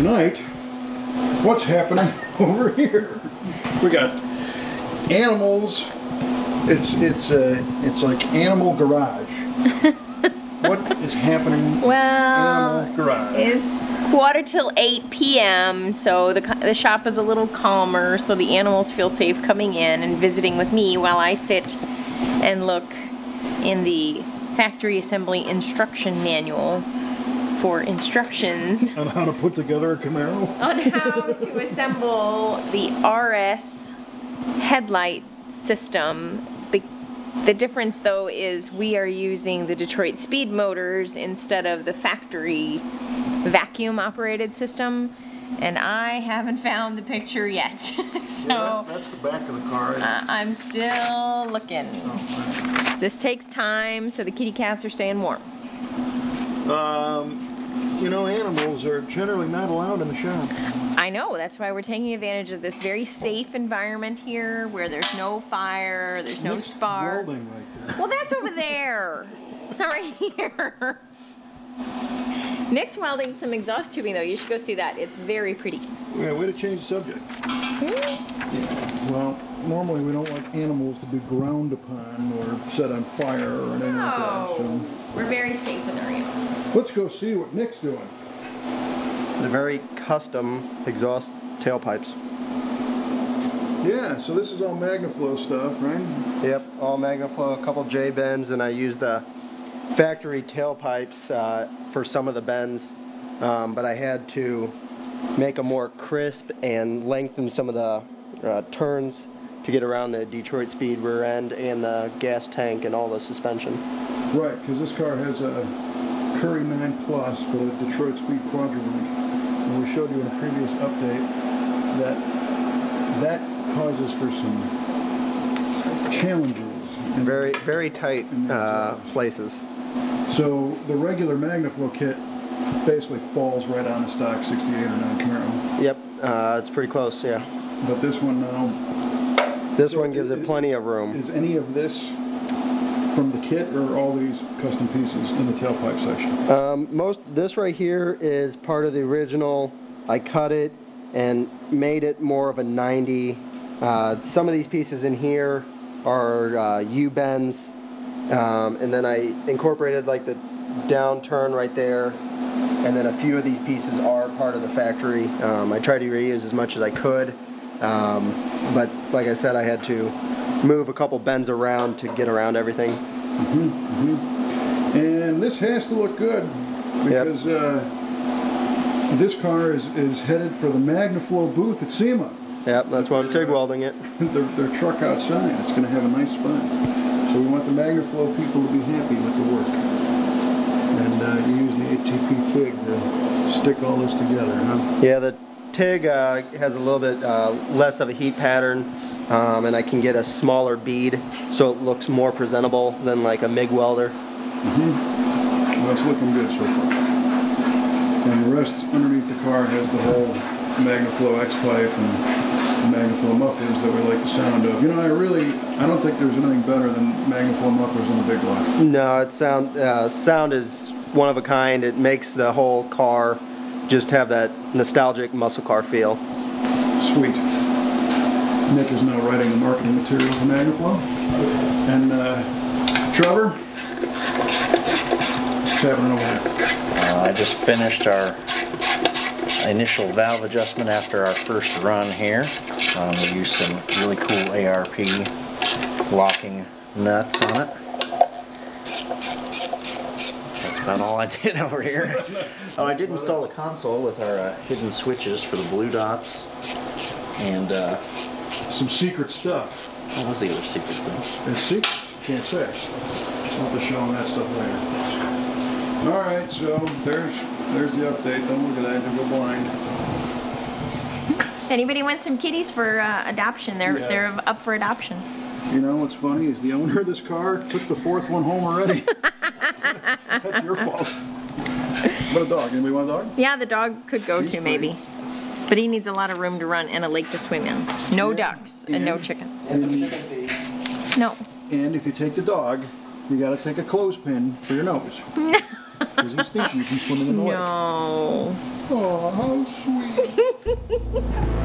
tonight, what's happening over here? We got animals. It's like Animal Garage. What is happening? Well, Animal Garage. it's 7:45 p.m. so the shop is a little calmer, so the animals feel safe coming in and visiting with me while I sit and look in the factory assembly instruction manual for instructions on how to put together a Camaro. On how to assemble the RS headlight system. The difference though is we are using the Detroit Speed motors instead of the factory vacuum operated system, and I haven't found the picture yet. So yeah, that's the back of the car. I'm still looking. Oh, this takes time, so the kitty cats are staying warm. You know, animals are generally not allowed in the shop. I know, that's why we're taking advantage of this very safe environment here where there's no fire, there's no sparks. Welding right there. Well, that's over there. It's not right here. Nick's welding some exhaust tubing though. You should go see that. It's very pretty. Yeah, way to change the subject. Yeah. Well, normally we don't like animals to be ground upon or set on fire or anything like that. So we're very safe with our animals. Let's go see what Nick's doing. The very custom exhaust tailpipes. Yeah, so this is all MagnaFlow stuff, right? Yep, all MagnaFlow, a couple J bends, and I used the factory tailpipes for some of the bends, but I had to make them more crisp and lengthen some of the turns to get around the Detroit Speed rear end and the gas tank and all the suspension. Right, because this car has a Curry 9 Plus, but a Detroit Speed Quadralink. And we showed you in a previous update that causes for some challenges. Very, very tight places. So the regular MagnaFlow kit basically falls right on the stock 68 or 9 Camaro. Yep, it's pretty close, yeah. But this one now... This one gives it plenty of room. Is any of this from the kit or all these custom pieces in the tailpipe section? This right here is part of the original. I cut it and made it more of a 90. Some of these pieces in here are U-bends, and then I incorporated like the down turn right there, and then a few of these pieces are part of the factory. I tried to reuse as much as I could, but like I said, I had to move a couple bends around to get around everything. And this has to look good because this car is headed for the MagnaFlow booth at SEMA. Yep, that's why I'm TIG welding it. Their truck outside. It's going to have a nice spot. So we want the MagnaFlow people to be happy with the work. And you use the V8TV TIG to stick all this together, huh? Yeah, the TIG has a little bit less of a heat pattern, and I can get a smaller bead so it looks more presentable than like a MIG welder. Well, it's looking good so far. And the rest underneath the car has the whole MagnaFlow X-pipe and MagnaFlow mufflers that we like the sound of. You know, I don't think there's anything better than MagnaFlow mufflers on the big block. No, sound is one of a kind. It makes the whole car just have that nostalgic muscle car feel. Sweet. Nick is now writing the marketing material for MagnaFlow. And Trevor, what's happening over there? I just finished our initial valve adjustment after our first run here. We used some really cool ARP locking nuts on it. That's about all I did over here. Oh, I did install the console with our hidden switches for the blue dots. And some secret stuff. What was the other secret thing? It's secret? Can't say. I'll have to show them that stuff later. Alright, so there's the update. Don't look at that, you'll go blind. If anybody wants some kitties for adoption, they're up for adoption. You know what's funny is the owner of this car took the fourth one home already. That's your fault. What a dog. Anybody want a dog? Yeah, the dog could go too maybe. But he needs a lot of room to run and a lake to swim in. No ducks and no chickens. No. And if you take the dog, you gotta take a clothespin for your nose. Because he's thinking if you swim in the lake. No. Oh, how sweet.